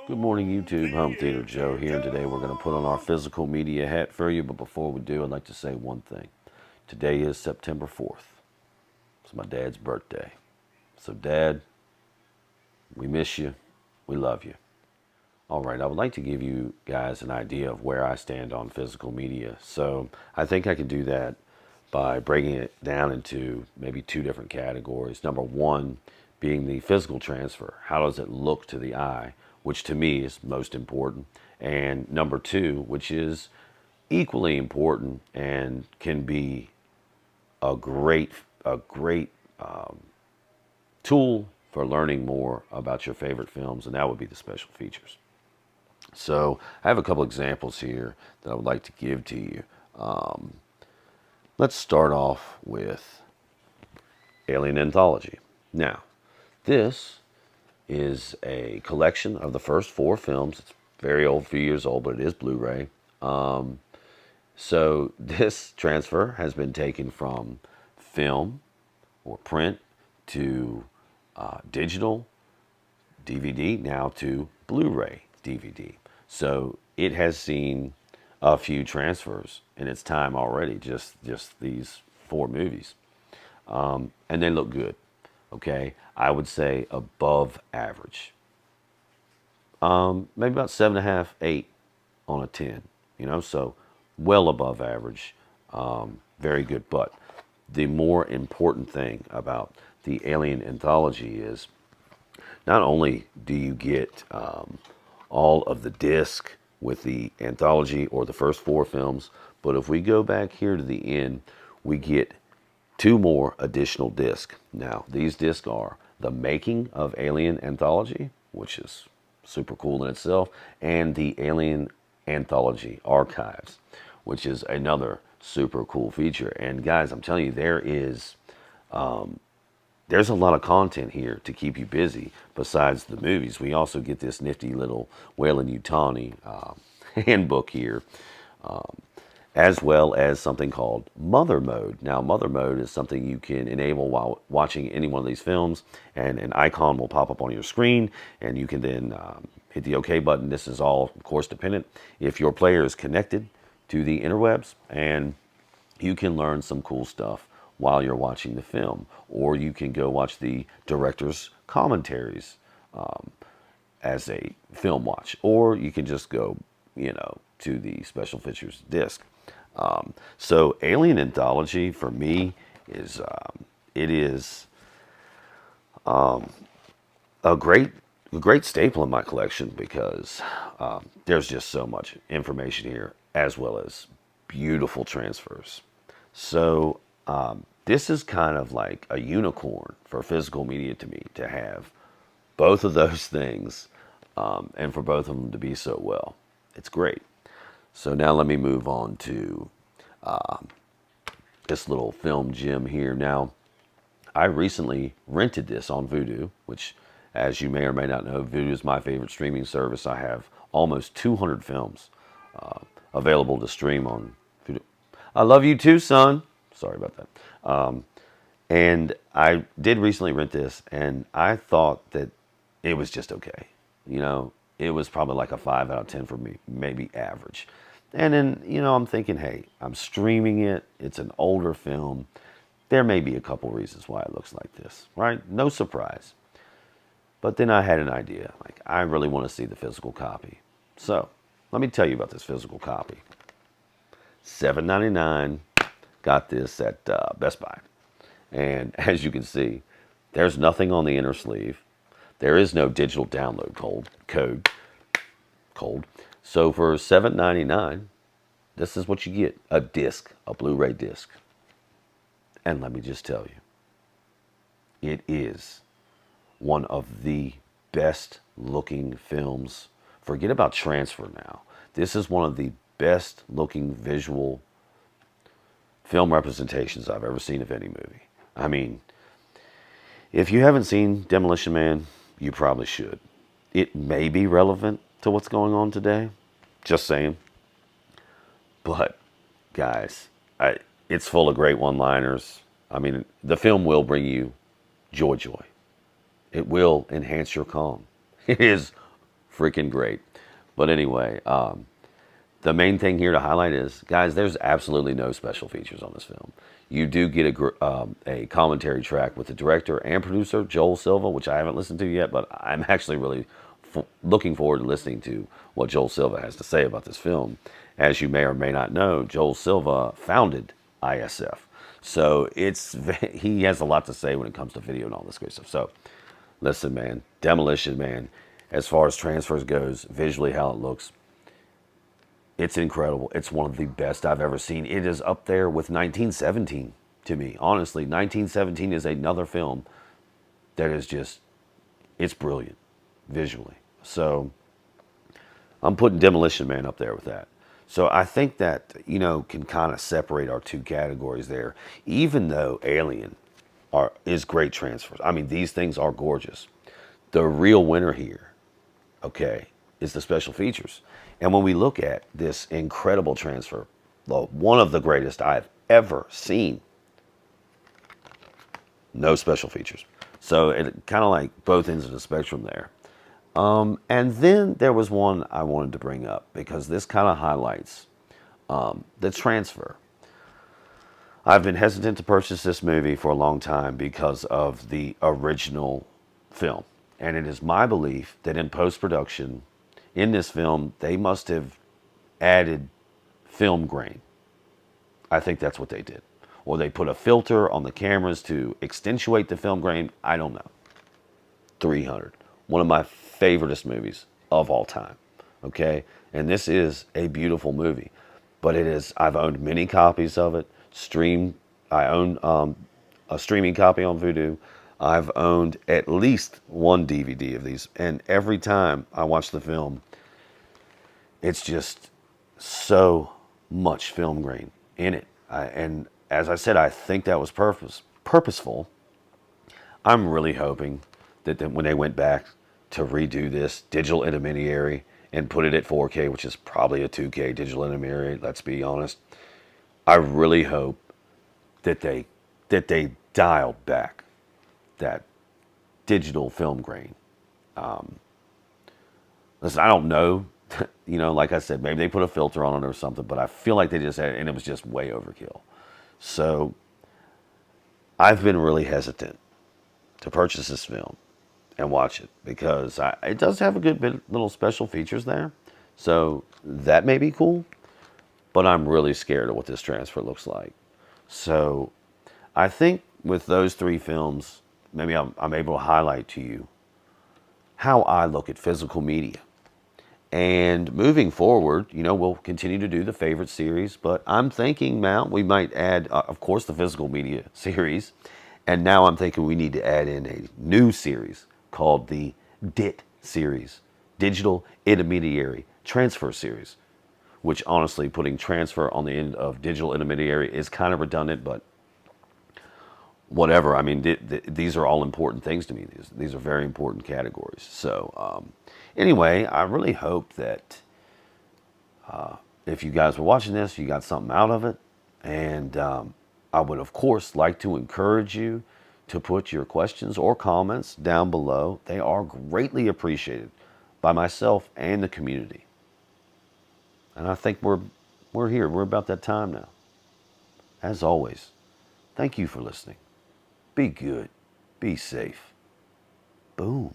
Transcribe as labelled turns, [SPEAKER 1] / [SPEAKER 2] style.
[SPEAKER 1] Good morning, YouTube. Home Theater Joe here, and today we're going to put on our physical media hat for you. But before we do, I'd like to say one thing. Today is September 4th. It's my dad's birthday. So, Dad, we miss you. We love you. All right, I would like to give you guys an idea of where I stand on physical media. So, I think I can do that by breaking it down into maybe two different categories. Number one being the physical transfer. How does it look to the eye? Which to me is most important. And number two, which is equally important and can be a great tool for learning more about your favorite films, and that would be the special features. So I have a couple examples here that I would like to give to you. Let's start off with Alien Anthology. Now, this is a collection of the first four films. It's very old, a few years old, but it is Blu-ray. So this transfer has been taken from film or print to digital DVD, now to Blu-ray DVD. So it has seen a few transfers in its time already, just these four movies. And they look good. Okay, I would say above average. Maybe about 7.5, 8 on a 10. So well above average. Very good. But the more important thing about the Alien Anthology is not only do you get all of the disc with the anthology or the first four films, but if we go back here to the end, we get two more additional discs. Now, these discs are The Making of Alien Anthology, which is super cool in itself, and the Alien Anthology Archives, which is another super cool feature. And guys, I'm telling you, there's a lot of content here to keep you busy besides the movies. We also get this nifty little Weyland-Yutani handbook here, as well as something called Mother Mode. Now, Mother Mode is something you can enable while watching any one of these films, and an icon will pop up on your screen, and you can then hit the OK button. This is all, of course, dependent if your player is connected to the interwebs, and you can learn some cool stuff while you're watching the film, or you can go watch the director's commentaries as a film watch, or you can just go, to the special features disc. So Alien Anthology for me is it is a great staple in my collection because there's just so much information here as well as beautiful transfers. So this is kind of like a unicorn for physical media to me to have both of those things and for both of them to be so well. It's great. So now let me move on to this little film gem here. Now, I recently rented this on Vudu, which, as you may or may not know, Vudu is my favorite streaming service. I have almost 200 films available to stream on Vudu. I love you too, son. Sorry about that. And I did recently rent this, and I thought that it was just okay. It was probably like a 5 out of 10 for me, maybe average. And then, I'm thinking, hey, I'm streaming it. It's an older film. There may be a couple reasons why it looks like this, right? No surprise. But then I had an idea. Like, I really want to see the physical copy. So, let me tell you about this physical copy. $7.99. Got this at Best Buy. And as you can see, there's nothing on the inner sleeve. There is no digital download code. So for $7.99, this is what you get. A disc, a Blu-ray disc. And let me just tell you, it is one of the best looking films. Forget about transfer now. This is one of the best looking visual film representations I've ever seen of any movie. I mean, if you haven't seen Demolition Man, you probably should. It may be relevant to what's going on today. Just saying. But, guys, it's full of great one-liners. I mean, the film will bring you joy. It will enhance your calm. It is freaking great. But anyway, the main thing here to highlight is, guys, there's absolutely no special features on this film. You do get a commentary track with the director and producer, Joel Silva, which I haven't listened to yet, but I'm actually really looking forward to listening to what Joel Silva has to say about this film. As you may or may not know, Joel Silva founded ISF. So he has a lot to say when it comes to video and all this great stuff. So listen, man, Demolition Man, as far as transfers goes, visually how it looks, it's incredible. It's one of the best I've ever seen. It is up there with 1917 to me. Honestly, 1917 is another film that is just, it's brilliant visually. So I'm putting Demolition Man up there with that. So I think that, can kind of separate our two categories there, even though Alien is great transfers. I mean, these things are gorgeous. The real winner here, okay, is the special features. And when we look at this incredible transfer, one of the greatest I've ever seen, no special features. So it kind of like both ends of the spectrum there. And then there was one I wanted to bring up because this kind of highlights the transfer. I've been hesitant to purchase this movie for a long time because of the original film. And it is my belief that in post-production, in this film, they must have added film grain. I think that's what they did. Or they put a filter on the cameras to accentuate the film grain. I don't know. 300. One of my favoriteest movies of all time. Okay? And this is a beautiful movie. But I've owned many copies of it. I own a streaming copy on Vudu. I've owned at least one DVD of these. And every time I watch the film, it's just so much film grain in it. And as I said, I think that was purposeful. I'm really hoping that when they went back to redo this digital intermediary and put it at 4K, which is probably a 2K digital intermediary, let's be honest, I really hope that they dialed back that digital film grain. Listen, I don't know. Like I said, maybe they put a filter on it or something, but I feel like they just had it, and it was just way overkill. So I've been really hesitant to purchase this film and watch it because it does have a good bit little special features there. So that may be cool, but I'm really scared of what this transfer looks like. So I think with those three films, maybe I'm able to highlight to you how I look at physical media. And moving forward, we'll continue to do the favorite series, but I'm thinking now we might add, of course, the physical media series. And now I'm thinking we need to add in a new series called the DIT series, Digital Intermediary Transfer Series, which honestly, putting transfer on the end of digital intermediary is kind of redundant, but whatever. I mean, these are all important things to me. These are very important categories. So anyway, I really hope that if you guys were watching this, you got something out of it. And I would, of course, like to encourage you to put your questions or comments down below. They are greatly appreciated by myself and the community. And I think we're here. We're about that time now. As always, thank you for listening. Be good. Be safe. Boom.